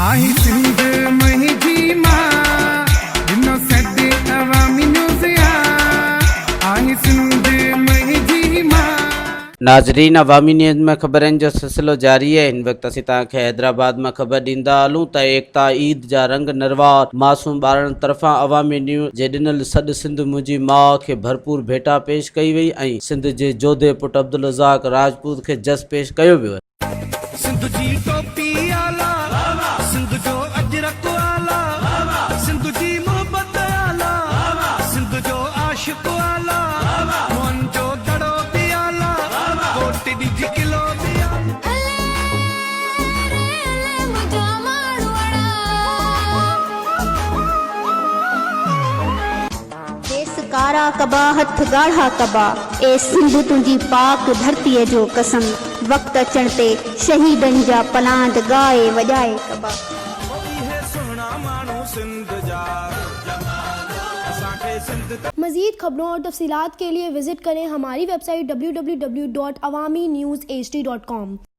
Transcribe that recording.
आही सिंध मुंहिंजी मां जिनो सॾ अवामी न्यूज़ आही सिंध मुंहिंजी मां। नाज़रीन, अवामी न्यूज़ में ख़बरनि जो सिलसिलो जारी है। इन वक्त असीं तव्हांखे हैदराबाद में ख़बर ॾींदा हलूं त एकता ईद जा रंग नरवार मासूम ॿारनि तरफ़ां अवामी न्यूज़ जे ॾिनल सॾ सिंध मुंहिंजी माउ खे भरपूर भेटा पेश कई वई ऐं सिंध जे जोधे पुट अब्दुल रज़ाक राजपूत खे जस पेश कयो वियो। सिंध जी टोपी आला, सिंध जो अजरक आला, सिंध जी मोहब्बत आला, सिंध जो आशिक आला, मोहन जो दड़ो भी आला, कोट डी किलो भी आला। कारा कबा हथ गाढ़ा कबा ए सिंध तुंहिंजी पाक धरतीअ जो कसम वक्त अचण ते शहीदनि जा पलांद गाए वॼाए कबा। मज़ीद खबरों और तफसीलात के लिए विजिट करें हमारी वेबसाइट www.awamiNewsHD.com।